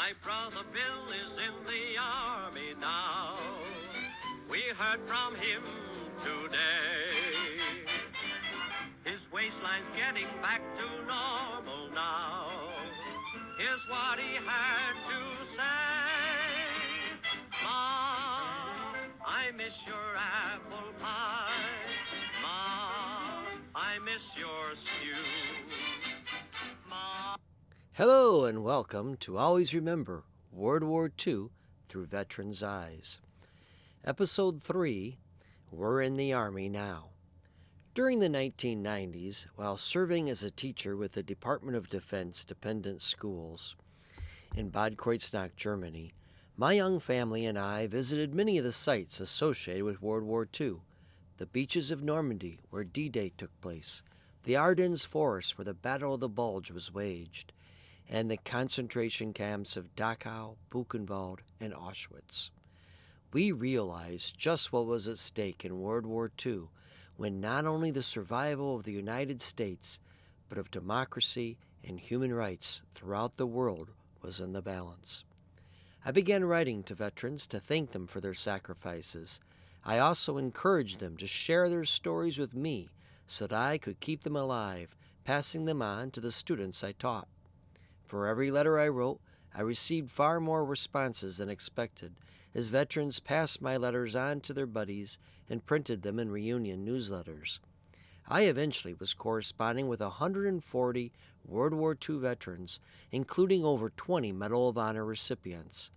My brother Bill is in the army now. We heard from him today. His waistline's getting back to normal now. Here's what he had to say. Ma, I miss your apple pie. Ma, I miss your stew. Ma. Hello and welcome to Always Remember World War II Through Veterans' Eyes. Episode 3, We're in the Army Now. During the 1990s, while serving as a teacher with the Department of Defense dependent schools in Bad Kreuznach, Germany, my young family and I visited many of the sites associated with World War II. The beaches of Normandy, where D-Day took place, the Ardennes Forest, where the Battle of the Bulge was waged, and the concentration camps of Dachau, Buchenwald, and Auschwitz. We realized just what was at stake in World War II when not only the survival of the United States, but of democracy and human rights throughout the world was in the balance. I began writing to veterans to thank them for their sacrifices. I also encouraged them to share their stories with me so that I could keep them alive, passing them on to the students I taught. For every letter I wrote, I received far more responses than expected, as veterans passed my letters on to their buddies and printed them in reunion newsletters. I eventually was corresponding with 140 World War II veterans, including over 20 Medal of Honor recipients.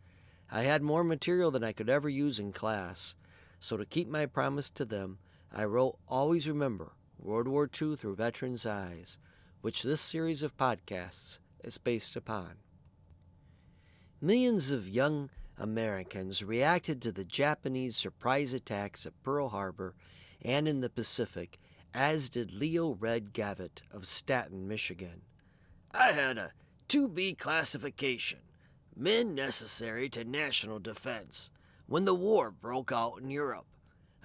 I had more material than I could ever use in class, so to keep my promise to them, I wrote Always Remember World War II Through Veterans' Eyes, which this series of podcasts is based upon. Millions of young Americans reacted to the Japanese surprise attacks at Pearl Harbor and in the Pacific, as did Leo Red Gavitt of Staten, Michigan. I had a 2B classification, men necessary to national defense, when the war broke out in Europe.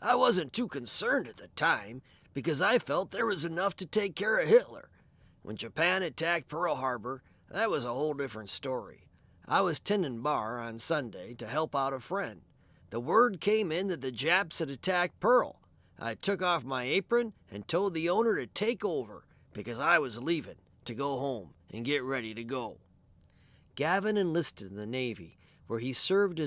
I wasn't too concerned at the time because I felt there was enough to take care of Hitler. When Japan attacked Pearl Harbor, that was a whole different story. I was tending bar on Sunday to help out a friend. The word came in that the Japs had attacked Pearl. I took off my apron and told the owner to take over because I was leaving to go home and get ready to go. Gavin enlisted in the Navy, where he served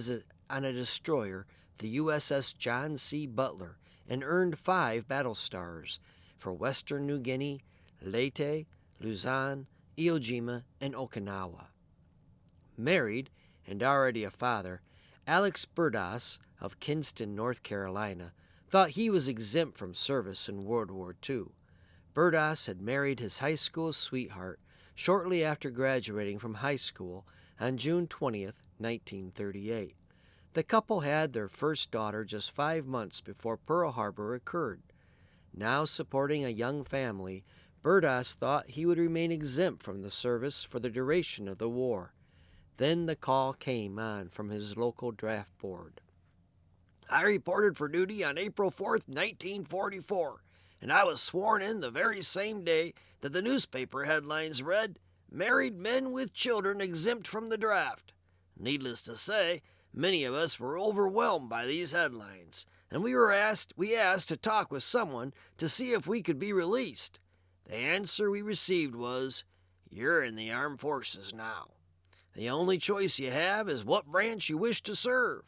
on a destroyer, the USS John C. Butler, and earned 5 battle stars for Western New Guinea, Leyte, Luzon, Iwo Jima, and Okinawa. Married, and already a father, Alex Burdas of Kinston, North Carolina, thought he was exempt from service in World War II. Burdas had married his high school sweetheart shortly after graduating from high school on June 20th, 1938. The couple had their first daughter just 5 months before Pearl Harbor occurred. Now supporting a young family, Burdas thought he would remain exempt from the service for the duration of the war. Then the call came on from his local draft board. I reported for duty on April 4th, 1944, and I was sworn in the very same day that the newspaper headlines read, "Married men with children exempt from the draft." Needless to say, many of us were overwhelmed by these headlines, and we asked to talk with someone to see if we could be released. The answer we received was, "You're in the armed forces now. The only choice you have is what branch you wish to serve."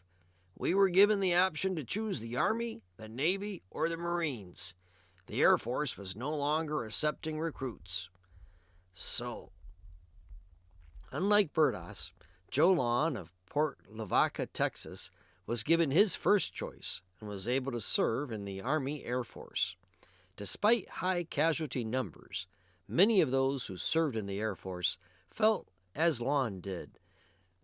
We were given the option to choose the Army, the Navy, or the Marines. The Air Force was no longer accepting recruits. So, unlike Burdas, Joe Lawn of Port Lavaca, Texas, was given his first choice and was able to serve in the Army Air Force. Despite high casualty numbers, many of those who served in the Air Force felt, as Lawn did,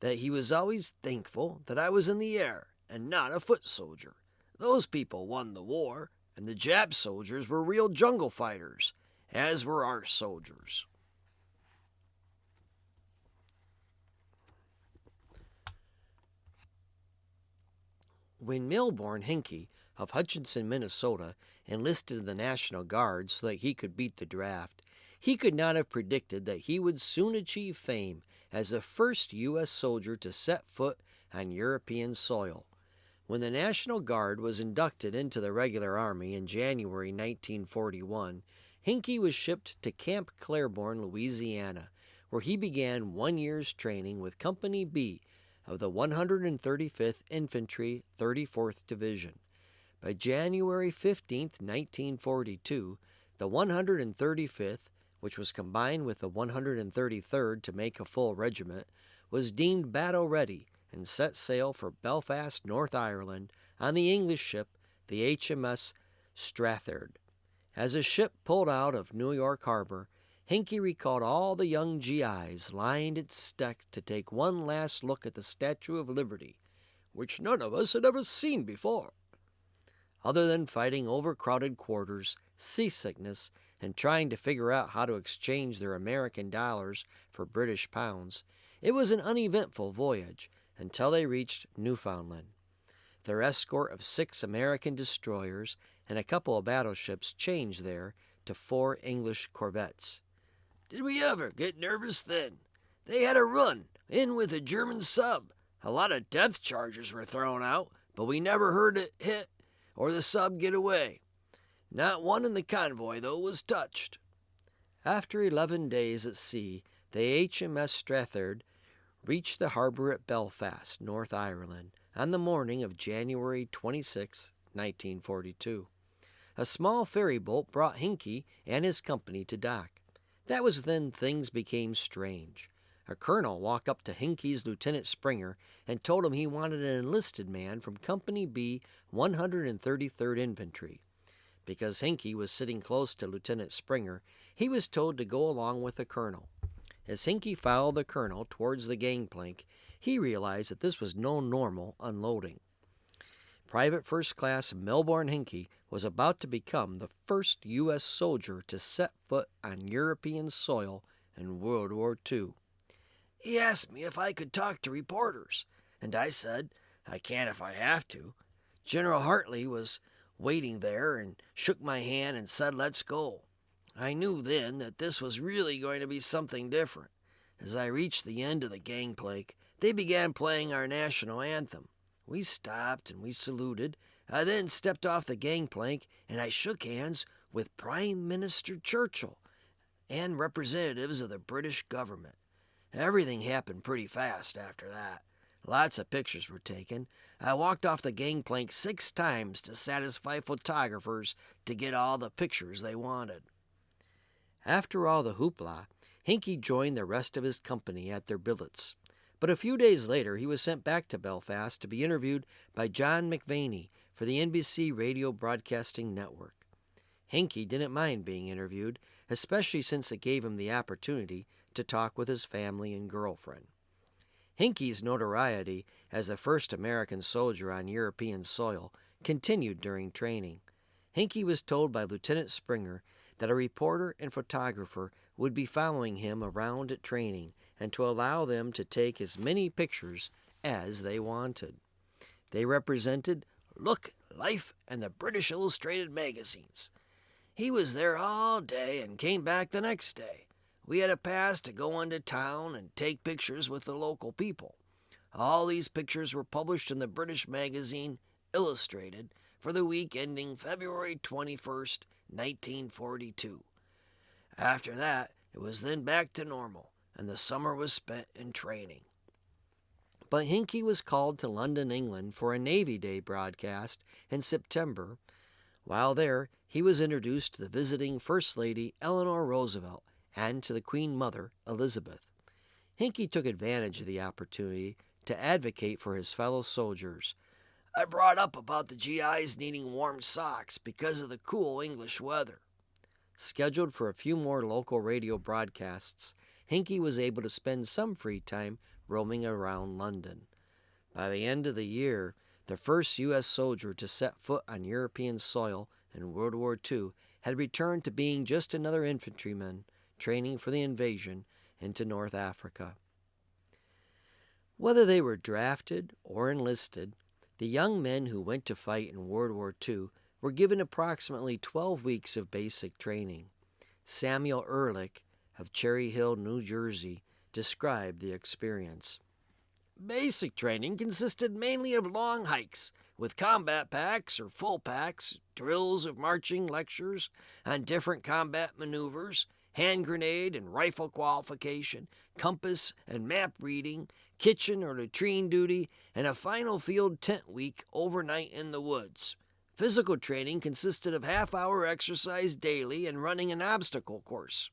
that he was always thankful that I was in the air and not a foot soldier. Those people won the war, and the Jap soldiers were real jungle fighters, as were our soldiers. When Milburn Henke of Hutchinson, Minnesota, enlisted in the National Guard so that he could beat the draft, He could not have predicted that he would soon achieve fame as the first U.S. soldier to set foot on European soil. When the National Guard was inducted into the regular army in January 1941, Henke was shipped to Camp Claiborne, Louisiana, where he began 1 year's training with Company B of the 135th Infantry 34th Division. By January 15, 1942, the 135th, which was combined with the 133rd to make a full regiment, was deemed battle-ready and set sail for Belfast, North Ireland, on the English ship, the HMS Strathard. As the ship pulled out of New York Harbor, Henke recalled all the young GIs lined its deck to take one last look at the Statue of Liberty, which none of us had ever seen before. Other than fighting overcrowded quarters, seasickness, and trying to figure out how to exchange their American dollars for British pounds, it was an uneventful voyage until they reached Newfoundland. Their escort of 6 American destroyers and a couple of battleships changed there to 4 English corvettes. "Did we ever get nervous then? They had a run in with a German sub. A lot of depth charges were thrown out, but we never heard it hit or the sub get away. Not one in the convoy, though, was touched." After 11 days at sea, the HMS Strathard reached the harbor at Belfast, North Ireland, on the morning of January 26, 1942. A small ferry boat brought Henke and his company to dock. That was when things became strange. A colonel walked up to Henke's Lieutenant Springer and told him he wanted an enlisted man from Company B, 133rd Infantry. Because Henke was sitting close to Lieutenant Springer, he was told to go along with the colonel. As Henke followed the colonel towards the gangplank, he realized that this was no normal unloading. Private First Class Milburn Henke was about to become the first U.S. soldier to set foot on European soil in World War II. He asked me if I could talk to reporters, and I said, "I can if I have to." General Hartley was waiting there and shook my hand and said, "Let's go." I knew then that this was really going to be something different. As I reached the end of the gangplank, they began playing our national anthem. We stopped and we saluted. I then stepped off the gangplank and I shook hands with Prime Minister Churchill and representatives of the British government. Everything happened pretty fast after that. Lots of pictures were taken. I walked off the gangplank 6 times to satisfy photographers to get all the pictures they wanted. After all the hoopla, Henke joined the rest of his company at their billets. But a few days later, he was sent back to Belfast to be interviewed by John McVaney for the NBC Radio Broadcasting Network. Henke didn't mind being interviewed, especially since it gave him the opportunity to talk with his family and girlfriend. Henke's notoriety as the first American soldier on European soil continued during training. Henke was told by Lieutenant Springer that a reporter and photographer would be following him around at training and to allow them to take as many pictures as they wanted. They represented Look, Life, and the British Illustrated magazines. He was there all day and came back the next day. We had a pass to go into town and take pictures with the local people. All these pictures were published in the British magazine Illustrated for the week ending February 21st, 1942. After that, it was then back to normal, and the summer was spent in training. But Henke was called to London, England for a Navy Day broadcast in September. While there, he was introduced to the visiting First Lady Eleanor Roosevelt and to the Queen Mother Elizabeth. Henke took advantage of the opportunity to advocate for his fellow soldiers. I brought up about the GIs needing warm socks because of the cool English weather. Scheduled for a few more local radio broadcasts, Henke was able to spend some free time roaming around London. By the end of the year, the first U.S. soldier to set foot on European soil in World War II had returned to being just another infantryman training for the invasion into North Africa. Whether they were drafted or enlisted, the young men who went to fight in World War II were given approximately 12 weeks of basic training. Samuel Erlick of Cherry Hill, New Jersey, described the experience. Basic training consisted mainly of long hikes with combat packs or full packs, drills of marching lectures on different combat maneuvers, hand grenade and rifle qualification, compass and map reading, kitchen or latrine duty, and a final field tent week overnight in the woods. Physical training consisted of half-hour exercise daily and running an obstacle course.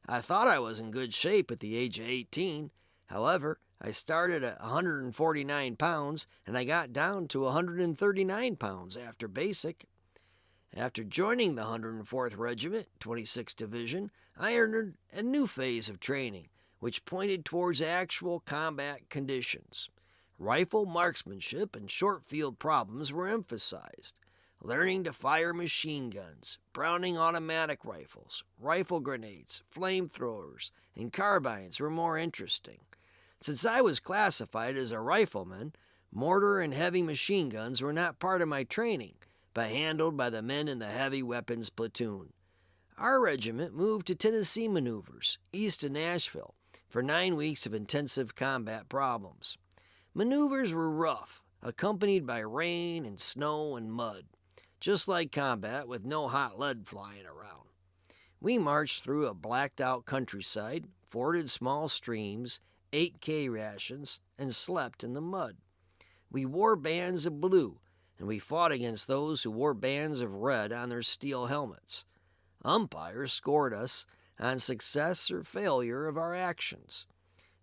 I thought I was in good shape at the age of 18. However, I started at 149 pounds and I got down to 139 pounds after basic. After joining the 104th Regiment, 26th Division, I entered a new phase of training, which pointed towards actual combat conditions. Rifle marksmanship and short field problems were emphasized. Learning to fire machine guns, Browning automatic rifles, rifle grenades, flamethrowers, and carbines were more interesting. Since I was classified as a rifleman, mortar and heavy machine guns were not part of my training, but handled by the men in the heavy weapons platoon. Our regiment moved to Tennessee maneuvers, east of Nashville, for 9 weeks of intensive combat problems. Maneuvers were rough, accompanied by rain and snow and mud, just like combat with no hot lead flying around. We marched through a blacked-out countryside, forded small streams, ate K rations, and slept in the mud. We wore bands of blue, and we fought against those who wore bands of red on their steel helmets. Umpires scored us on success or failure of our actions.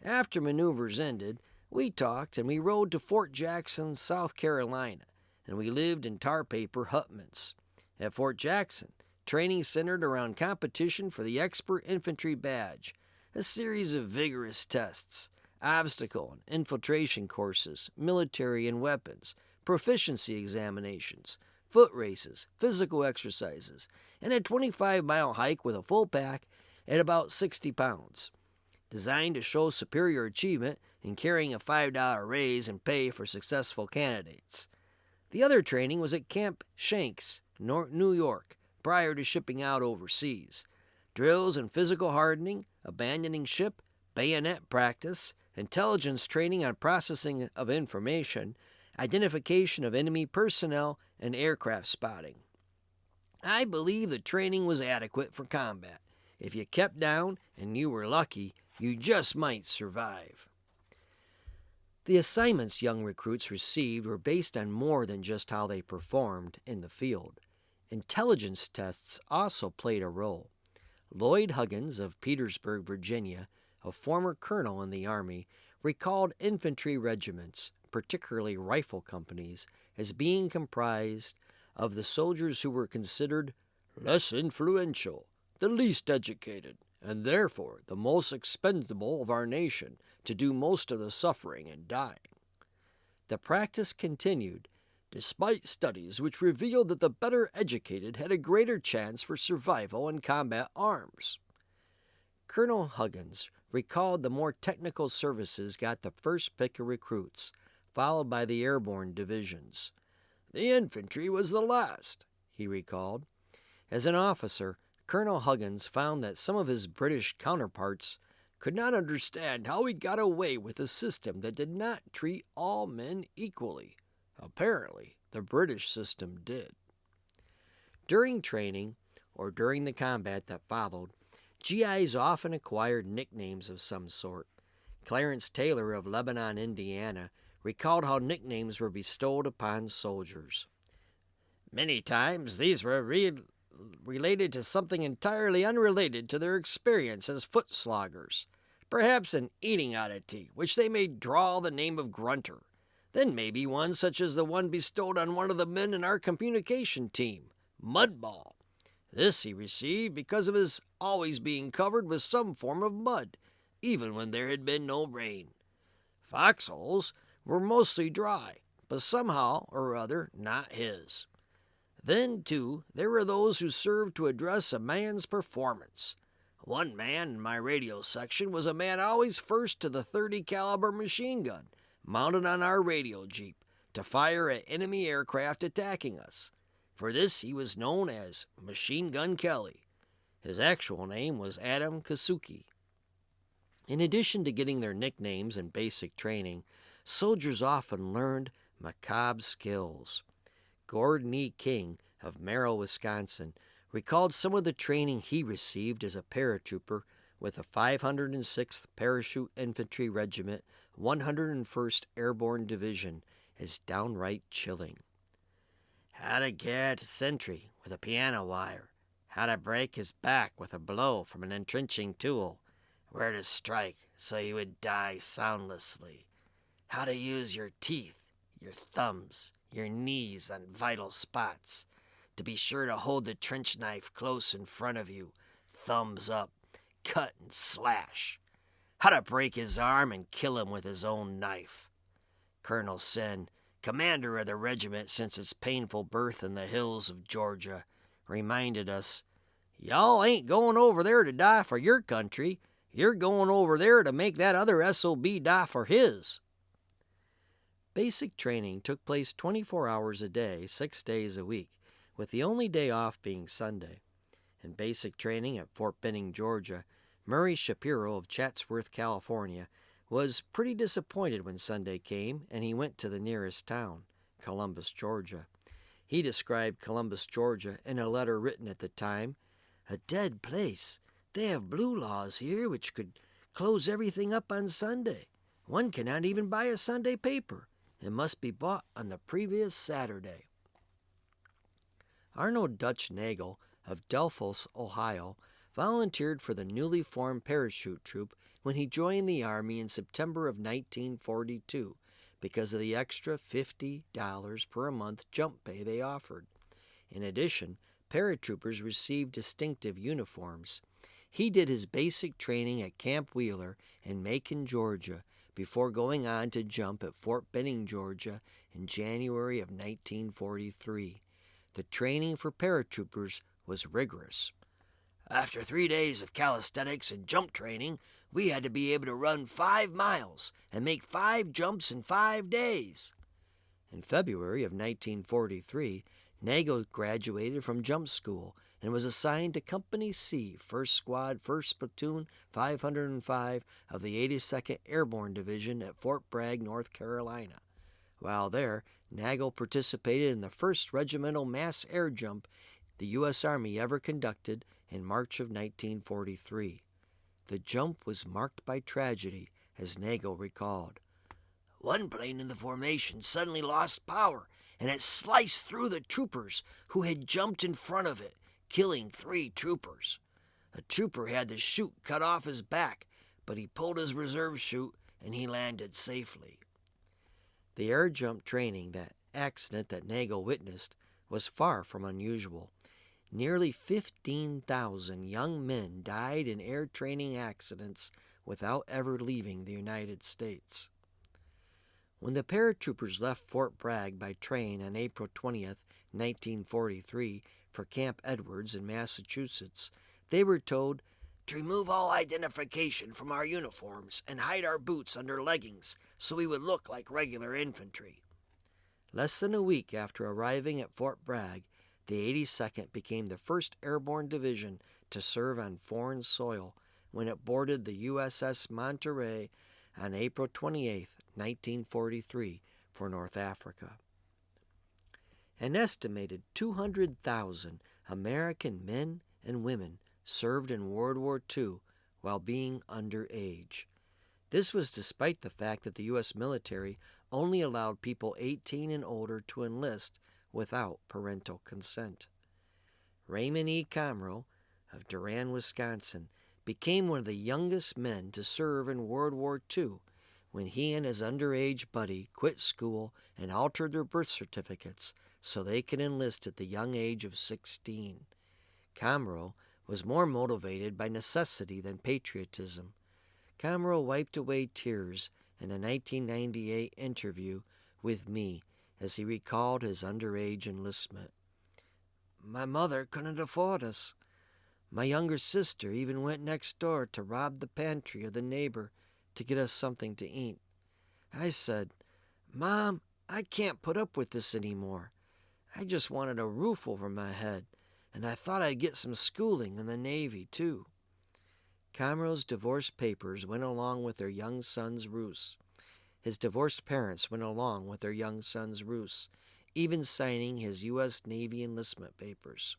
After maneuvers ended, we talked and we rode to Fort Jackson, South Carolina, and we lived in tar paper hutments. At Fort Jackson, training centered around competition for the Expert Infantry Badge, a series of vigorous tests, obstacle and infiltration courses, military and weapons, proficiency examinations, foot races, physical exercises, and a 25-mile hike with a full pack at about 60 pounds. Designed to show superior achievement in carrying a $5 raise in pay for successful candidates. The other training was at Camp Shanks, New York, prior to shipping out overseas. Drills in physical hardening, abandoning ship, bayonet practice, intelligence training on processing of information, identification of enemy personnel, and aircraft spotting. I believe the training was adequate for combat. If you kept down and you were lucky, you just might survive. The assignments young recruits received were based on more than just how they performed in the field. Intelligence tests also played a role. Lloyd Huggins of Petersburg, Virginia, a former colonel in the Army, recalled infantry regiments, particularly rifle companies, as being comprised of the soldiers who were considered less influential, the least educated, and therefore the most expendable of our nation to do most of the suffering and dying. The practice continued, despite studies which revealed that the better educated had a greater chance for survival in combat arms. Colonel Huggins recalled the more technical services got the first pick of recruits, followed by the airborne divisions. The infantry was the last, he recalled. As an officer, Colonel Huggins found that some of his British counterparts could not understand how he got away with a system that did not treat all men equally. Apparently, the British system did. During training, or during the combat that followed, GIs often acquired nicknames of some sort. Clarence Taylor of Lebanon, Indiana, recalled how nicknames were bestowed upon soldiers. Many times these were related to something entirely unrelated to their experience as foot sloggers, perhaps an eating oddity, which they made draw the name of Grunter. Then maybe one such as the one bestowed on one of the men in our communication team, Mudball. This he received because of his always being covered with some form of mud, even when there had been no rain. Foxholes were mostly dry, but somehow or other not his. Then, too, there were those who served to address a man's performance. One man in my radio section was a man always first to the .30 caliber machine gun, mounted on our radio jeep, to fire at enemy aircraft attacking us. For this he was known as Machine Gun Kelly. His actual name was Adam Kasuki. In addition to getting their nicknames and basic training, soldiers often learned macabre skills. Gordon E. King of Merrill, Wisconsin, recalled some of the training he received as a paratrooper with the 506th Parachute Infantry Regiment, 101st Airborne Division as downright chilling. How to get a sentry with a piano wire, how to break his back with a blow from an entrenching tool, where to strike so he would die soundlessly, how to use your teeth, your thumbs, your knees on vital spots, to be sure to hold the trench knife close in front of you, thumbs up, cut and slash, how to break his arm and kill him with his own knife. Colonel Sen, commander of the regiment since its painful birth in the hills of Georgia, reminded us, "Y'all ain't going over there to die for your country. You're going over there to make that other SOB die for his." Basic training took place 24 hours a day, 6 days a week, with the only day off being Sunday. In basic training at Fort Benning, Georgia, Murray Shapiro of Chatsworth, California, was pretty disappointed when Sunday came and he went to the nearest town, Columbus, Georgia. He described Columbus, Georgia, in a letter written at the time, "A dead place. They have blue laws here which could close everything up on Sunday. One cannot even buy a Sunday paper. It must be bought on the previous Saturday." Arnold Dutch Nagel of Delphos, Ohio, volunteered for the newly formed parachute troop when he joined the Army in September of 1942 because of the extra $50 per month jump pay they offered. In addition, paratroopers received distinctive uniforms. He did his basic training at Camp Wheeler in Macon, Georgia, before going on to jump at Fort Benning, Georgia in January of 1943. The training for paratroopers was rigorous. After 3 days of calisthenics and jump training, we had to be able to run 5 miles and make 5 jumps in 5 days. In February of 1943, Nagel graduated from jump school and was assigned to Company C, 1st Squad, 1st Platoon, 505 of the 82nd Airborne Division at Fort Bragg, North Carolina. While there, Nagel participated in the first regimental mass air jump the U.S. Army ever conducted in March of 1943. The jump was marked by tragedy, as Nagel recalled. "One plane in the formation suddenly lost power, and it sliced through the troopers who had jumped in front of it, killing 3 troopers. A trooper had the chute cut off his back, but he pulled his reserve chute and he landed safely." The air jump training, that accident that Nagel witnessed, was far from unusual. Nearly 15,000 young men died in air training accidents without ever leaving the United States. When the paratroopers left Fort Bragg by train on April 20th, 1943, for Camp Edwards in Massachusetts, they were told to remove all identification from our uniforms and hide our boots under leggings so we would look like regular infantry. Less than a week after arriving at Fort Bragg, the 82nd became the first Airborne Division to serve on foreign soil when it boarded the USS Monterey on April 28, 1943, for North Africa. An estimated 200,000 American men and women served in World War II while being underage. This was despite the fact that the U.S. military only allowed people 18 and older to enlist without parental consent. Raymond E. Comroe of Durand, Wisconsin, became one of the youngest men to serve in World War II when he and his underage buddy quit school and altered their birth certificates so they could enlist at the young age of 16. Comroe was more motivated by necessity than patriotism. Comroe wiped away tears in a 1998 interview with me as he recalled his underage enlistment. "My mother couldn't afford us. My younger sister even went next door to rob the pantry of the neighbor to get us something to eat. I said, 'Mom, I can't put up with this anymore. I just wanted a roof over my head, and I thought I'd get some schooling in the Navy, too. Comro's divorce papers went along with their young son's ruse. His divorced parents went along with their young son's ruse, even signing his U.S. Navy enlistment papers.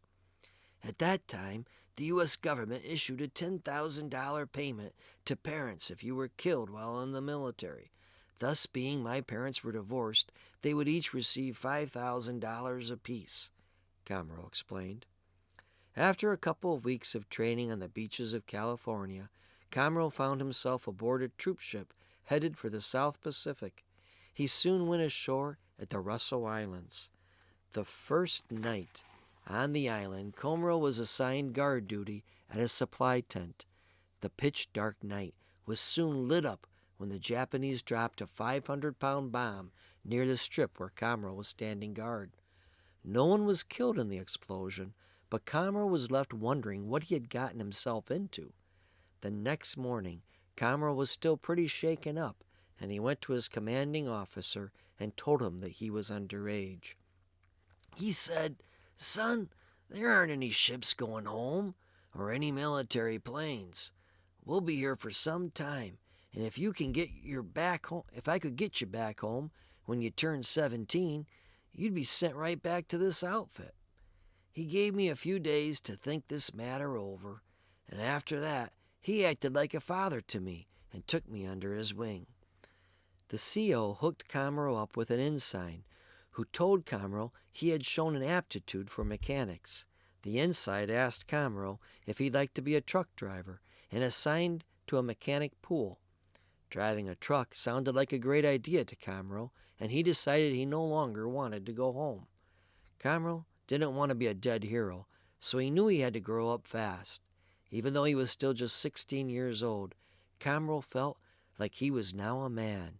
At that time, the U.S. government issued a $10,000 payment to parents if you were killed while in the military. Thus, being my parents were divorced, they would each receive $5,000 apiece, Comro explained. After a couple of weeks of training on the beaches of California, Comro found himself aboard a troop ship headed for the South Pacific. He soon went ashore at the Russell Islands. The first night on the island, Comro was assigned guard duty at a supply tent. The pitch-dark night was soon lit up when the Japanese dropped a 500-pound bomb near the strip where Comro was standing guard. No one was killed in the explosion, but Comro was left wondering what he had gotten himself into. The next morning, Comro was still pretty shaken up, and he went to his commanding officer and told him that he was underage. He said, "Son, there aren't any ships going home or any military planes. We'll be here for some time, and if I could get you back home when you turn 17, you'd be sent right back to this outfit." He gave me a few days to think this matter over, and after that, he acted like a father to me and took me under his wing. The CO hooked Comro up with an ensign, who told Comro he had shown an aptitude for mechanics. The ensign asked Comro if he'd like to be a truck driver and assigned to a mechanic pool. Driving a truck sounded like a great idea to Comro, and he decided he no longer wanted to go home. Comro didn't want to be a dead hero, so he knew he had to grow up fast. Even though he was still just 16 years old, Comro felt like he was now a man.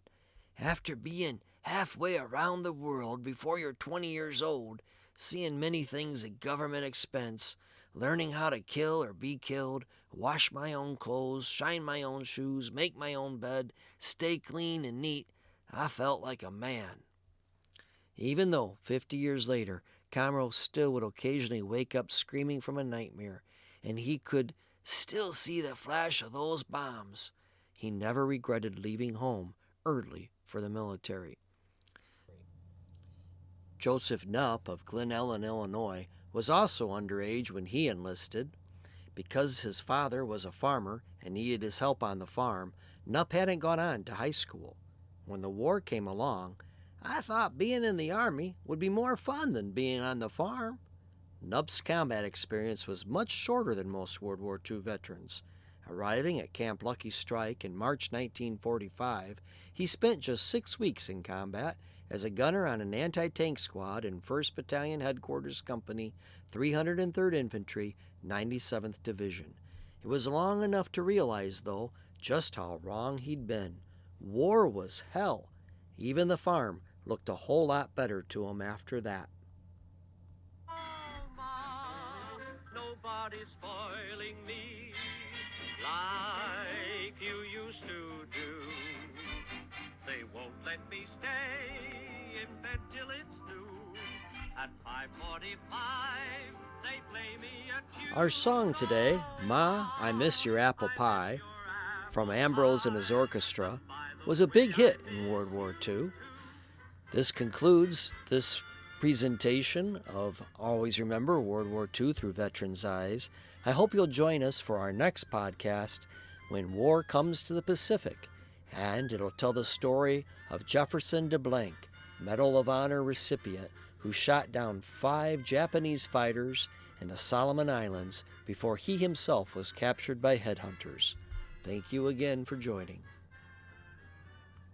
After being halfway around the world before you're 20 years old, seeing many things at government expense, learning how to kill or be killed, wash my own clothes, shine my own shoes, make my own bed, stay clean and neat, I felt like a man. Even though 50 years later, Comro still would occasionally wake up screaming from a nightmare, and he could still see the flash of those bombs, he never regretted leaving home early for the military. Joseph Knupp of Glen Ellen, Illinois, was also underage when he enlisted. Because his father was a farmer and needed his help on the farm, Knupp hadn't gone on to high school. When the war came along, I thought being in the Army would be more fun than being on the farm. Knupp's combat experience was much shorter than most World War II veterans. Arriving at Camp Lucky Strike in March 1945, he spent just 6 weeks in combat as a gunner on an anti-tank squad in 1st Battalion Headquarters Company, 303rd Infantry, 97th Division. It was long enough to realize, though, just how wrong he'd been. War was hell. Even the farm looked a whole lot better to him after that. Nobody's spoiling me like you used to do. They won't let me stay in bed till it's due. At 5:45, they play me a tune. Our song today, Ma, I Miss Your Apple Pie, from Ambrose and his orchestra, was a big hit in World War II. This concludes this presentation of Always Remember World War II Through Veterans' Eyes. I hope you'll join us for our next podcast, When War Comes to the Pacific, and it'll tell the story of Jefferson DeBlanc, Medal of Honor recipient, who shot down 5 Japanese fighters in the Solomon Islands before he himself was captured by headhunters. Thank you again for joining.